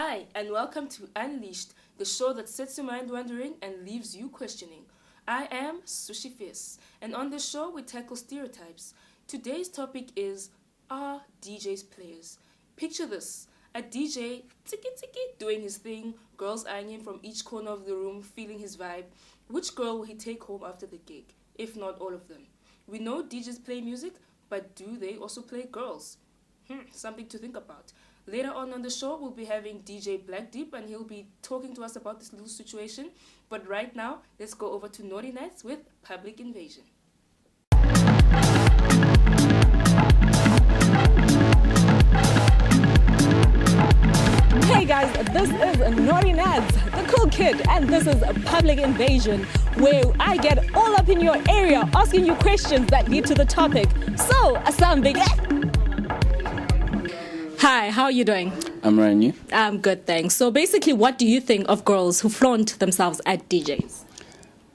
Hi, and welcome to Unleashed, the show that sets your mind wondering and leaves you questioning. I am Sushi Fierce, and on this show we tackle stereotypes. Today's topic is, are DJs players? Picture this, a DJ doing his thing, girls eyeing him from each corner of the room, feeling his vibe. Which girl will he take home after the gig, if not all of them? We know DJs play music, but do they also play girls? Something to think about. Later on the show, we'll be having DJ Black Deep, and he'll be talking to us about this little situation. But right now, let's go over to Naughty Nights with Public Invasion. Hey guys, this is Naughty Nads, the cool kid, and this is Public Invasion, where I get all up in your area asking you questions that lead to the topic. So, Asambig. Hi, how are you doing? I'm right, you? I'm good, thanks. So basically, what do you think of girls who flaunt themselves at DJs?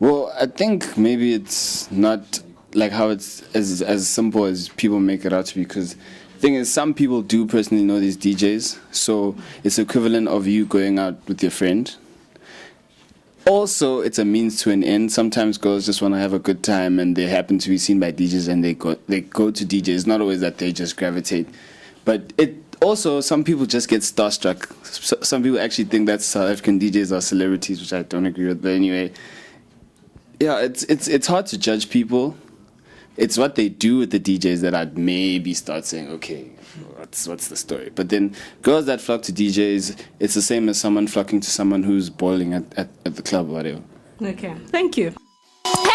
Well, I think maybe it's not like how it's as simple as people make it out to be, because the thing is, some people do personally know these DJs, so it's equivalent of you going out with your friend. Also, it's a means to an end. Sometimes girls just want to have a good time, and they happen to be seen by DJs, and they go to DJs. It's not always that they just gravitate, but it. Also, some people just get starstruck. Some people actually think that South African DJs are celebrities, which I don't agree with. But anyway, yeah, it's hard to judge people. It's what they do with the DJs that I'd maybe start saying, okay, what's the story? But then girls that flock to DJs, it's the same as someone flocking to someone who's boiling at the club or whatever. Okay, thank you.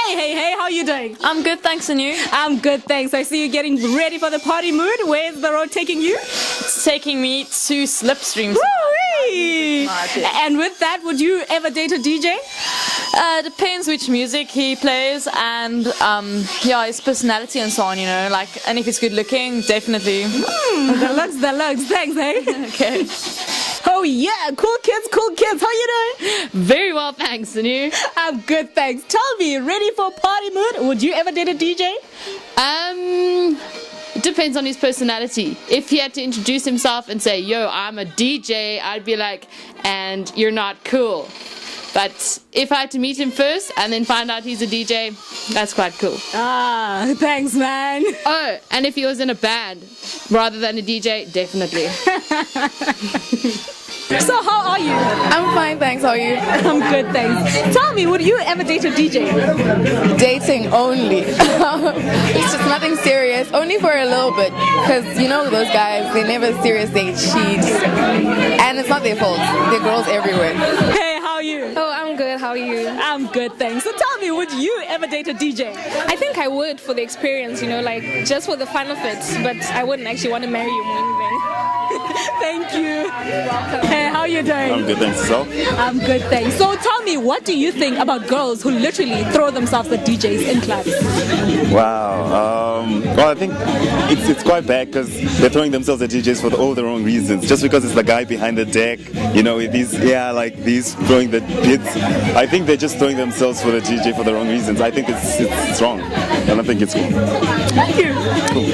Hey, how are you doing? I'm good, thanks, and you? I'm good, thanks. I see you getting ready for the party mood. Where's the road taking you? It's taking me to Slipstream. Woo-wee! And with that, would you ever date a DJ? Depends which music he plays and his personality and so on, and if he's good looking, definitely. The looks. Thanks, hey? Okay. Oh yeah, cool kids, how you doing? Very well, thanks, and you? I'm good, thanks. Tell me, ready for party mood? Would you ever date a DJ? It depends on his personality. If he had to introduce himself and say, yo, I'm a DJ, I'd be like, and you're not cool. But if I had to meet him first and then find out he's a DJ, that's quite cool. Ah, thanks, man. Oh, and if he was in a band rather than a DJ, definitely. So how are you? I'm fine, thanks. How are you? I'm good, thanks. Tell me, would you ever date a DJ? Dating only. It's just nothing serious. Only for a little bit. Because, those guys, they never serious, they cheat. And it's not their fault. They're girls everywhere. Hey, how are you? Oh, I'm good. How are you? I'm good, thanks. So tell me, would you ever date a DJ? I think I would for the experience, just for the fun of it. But I wouldn't actually want to marry you or anything. Thank you. Hey, how are you doing? I'm good, thanks. Yourself? I'm good, thanks. So tell me, what do you think about girls who literally throw themselves at DJs in clubs? Wow. Well, I think it's quite bad because they're throwing themselves at DJs for all the wrong reasons. Just because it's the guy behind the deck, with these throwing the hits. I think they're just throwing themselves for the DJ for the wrong reasons. I think it's wrong. I don't think it's cool. Thank you. Cool.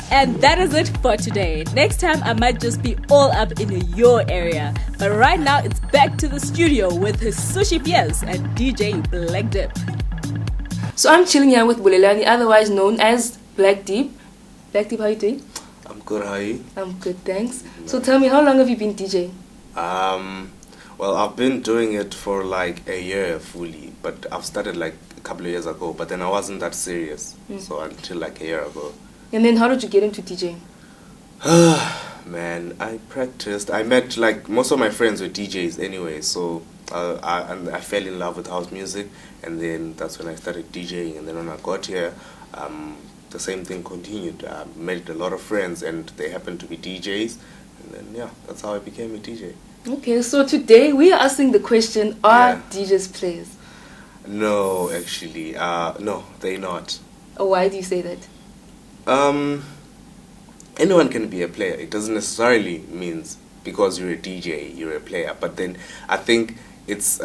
And that is it for today. Next time I might just be all up in your area. But right now it's back to the studio with his Sushi Fierce and DJ Black Deep. So I'm chilling here with Bulelani, otherwise known as Black Deep. Black Deep, how are you doing? I'm good, how are you? I'm good, thanks. So tell me, how long have you been DJing? Well, I've been doing it for like a year fully, but I've started like a couple of years ago, but then I wasn't that serious, so until like a year ago. And then how did you get into DJing? Man, I practiced. I met like most of my friends were DJs anyway, so I fell in love with house music, and then that's when I started DJing. And then when I got here, the same thing continued. I made a lot of friends, and they happened to be DJs, and then that's how I became a DJ. Okay, so today we are asking the question: are DJs players? No, actually, no, they're not. Oh, why do you say that? Anyone can be a player. It doesn't necessarily means because you're a DJ, you're a player. But then I think it's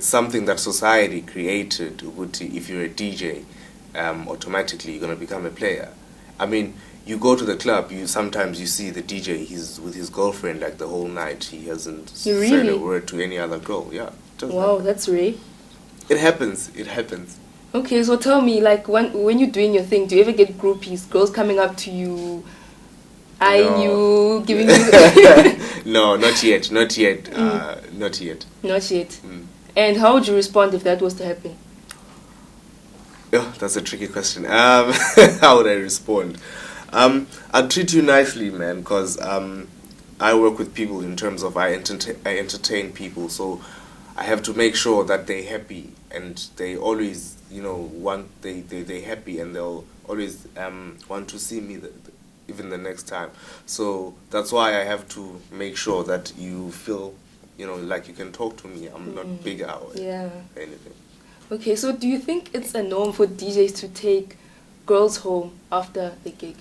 something that society created. If you're a DJ, automatically you're gonna become a player. I mean, you go to the club, sometimes you see the DJ, he's with his girlfriend like the whole night. He hasn't said a word to any other girl. Yeah. Wow, that's rare. It happens. It happens. Okay, so tell me, like, when you're doing your thing, do you ever get groupies, girls coming up to you, eyeing you, giving you... No, not yet. Not yet. Not yet. Not yet. And how would you respond if that was to happen? Oh, that's a tricky question. How would I respond? I'd treat you nicely, man, because I work with people in terms of I entertain people, so I have to make sure that they're happy, and they always, they're happy, and they'll always want to see me even the next time. So that's why I have to make sure that you feel, like you can talk to me. I'm not bigger or anything. Okay, so do you think it's a norm for DJs to take girls home after the gig?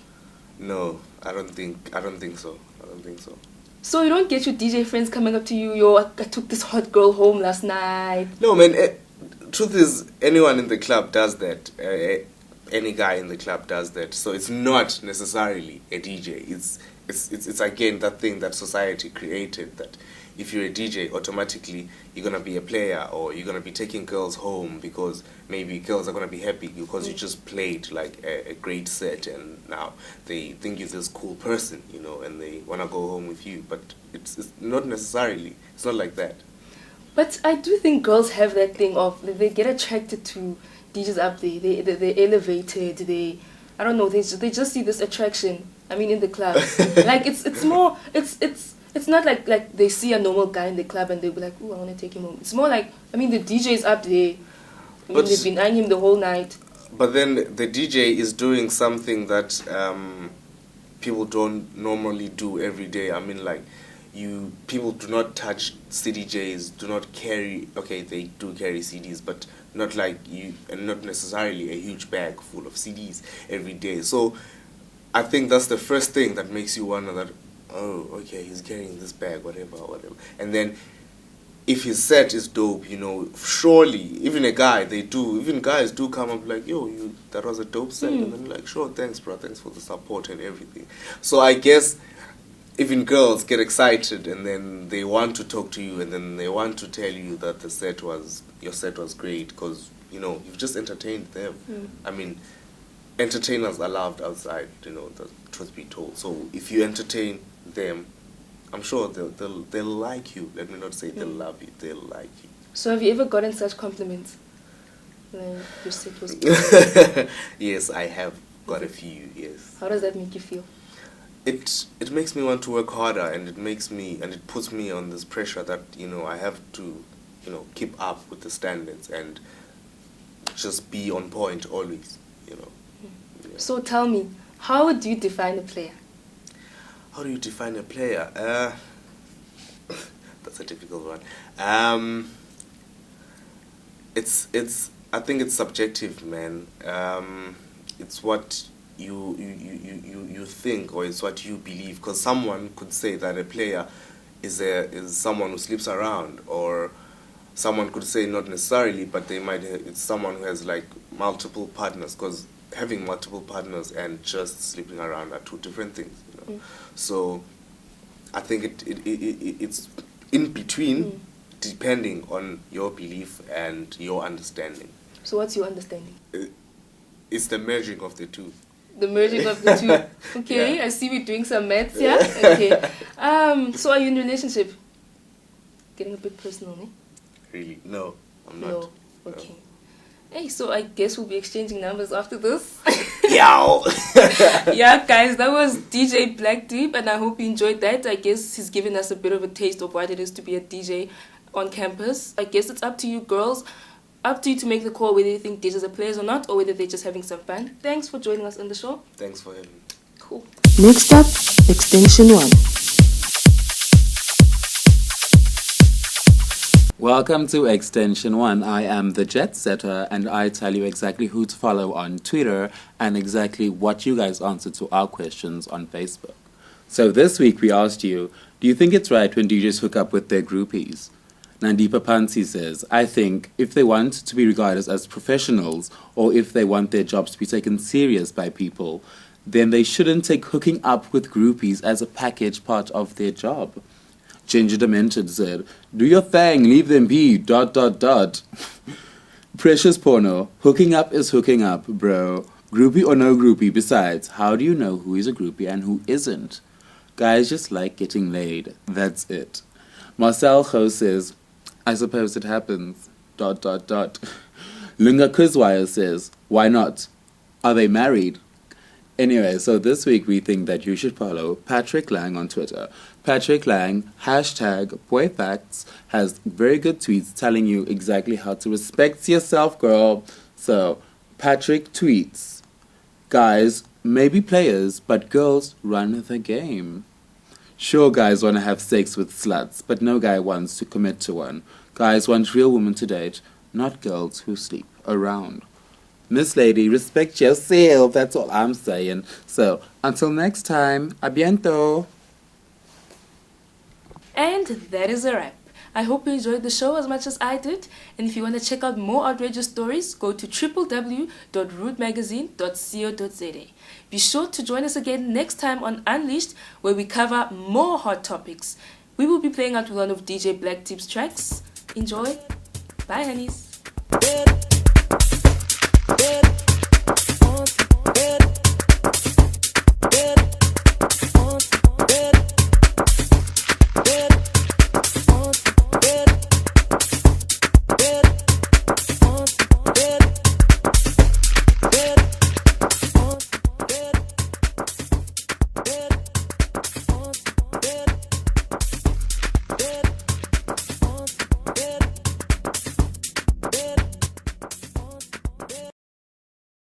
No, I don't think so. So you don't get your DJ friends coming up to you, yo, I took this hot girl home last night? No, man, truth is, anyone in the club does that. Any guy in the club does that. So it's not necessarily a DJ. It's again that thing that society created, that if you're a DJ, automatically you're going to be a player, or you're going to be taking girls home because maybe girls are going to be happy because you just played like a great set, and now they think you're this cool person, and they want to go home with you. But it's not necessarily. It's not like that. But I do think girls have that thing of they get attracted to DJs up there. They're elevated. I don't know. They just see this attraction. I mean, in the club, like it's more. It's not like they see a normal guy in the club and they'll be like, "Ooh, I want to take him home." It's more like, I mean, the DJ's up there. They've been eyeing him the whole night. But then the DJ is doing something that people don't normally do every day. I mean, like, people do not touch CDJs, do not carry. Okay, they do carry CDs, but not like you, and not necessarily a huge bag full of CDs every day. So I think that's the first thing that makes you wonder that, oh, okay, he's carrying this bag, whatever. And then if his set is dope, surely, even guys do come up like, yo, that was a dope set. And then like, sure, thanks, bro, thanks for the support and everything. So I guess even girls get excited, and then they want to talk to you, and then they want to tell you that your set was great, because, you've just entertained them. I mean, entertainers are loved outside, the truth be told. So if you entertain them, I'm sure they'll like you. Let me not say they'll love you, they'll like you. So have you ever gotten such compliments? Like, your set was good? Yes, I have got a few, yes. How does that make you feel? It makes me want to work harder, and it puts me on this pressure that, I have to, keep up with the standards and just be on point always, Yeah. So tell me, how do you define a player? How do you define a player? That's a difficult one. I think it's subjective, man. It's what you think, or it's what you believe. Because someone could say that a player is someone who sleeps around, or someone could say not necessarily, but it's someone who has like multiple partners. Because having multiple partners and just sleeping around are two different things. So I think it's in between, depending on your belief and your understanding. So what's your understanding? It's the merging of the two. The merging of the two. Okay, yeah. I see we're doing some maths, yeah? Okay. So are you in a relationship? Getting a bit personal, eh? Really? No, I'm not. No, okay. Hey, so I guess we'll be exchanging numbers after this. Yow! Yeah, guys, that was DJ Black Deep, and I hope you enjoyed that. I guess he's given us a bit of a taste of what it is to be a DJ on campus. I guess it's up to you girls, up to you to make the call whether you think DJs are players or not, or whether they're just having some fun. Thanks for joining us on the show. Thanks for having me. Cool. Next up, Extension 1. Welcome to Extension 1. I am the Jet Setter, and I tell you exactly who to follow on Twitter and exactly what you guys answer to our questions on Facebook. So this week we asked you, do you think it's right when DJs hook up with their groupies? Nandipa Pansi says, I think if they want to be regarded as professionals, or if they want their jobs to be taken serious by people, then they shouldn't take hooking up with groupies as a package part of their job. Ginger Demented said, do your thing, leave them be, ... Precious Porno, hooking up is hooking up, bro. Groupie or no groupie, besides, how do you know who is a groupie and who isn't? Guys just like getting laid, that's it. Marcel Ho says, I suppose it happens, ... Lunga Kuzwire says, why not? Are they married? Anyway, so this week we think that you should follow Patrick Lang on Twitter. Patrick Lang, #BoyFacts, has very good tweets telling you exactly how to respect yourself, girl. So, Patrick tweets, guys may be players, but girls run the game. Sure, guys want to have sex with sluts, but no guy wants to commit to one. Guys want real women to date, not girls who sleep around. Miss Lady, respect yourself, that's all I'm saying. So, until next time, a biento. And that is a wrap. I hope you enjoyed the show as much as I did. And if you want to check out more outrageous stories, go to www.rootmagazine.co.za. Be sure to join us again next time on Unleashed, where we cover more hot topics. We will be playing out one of DJ Black Deep's tracks. Enjoy. Bye, honeys.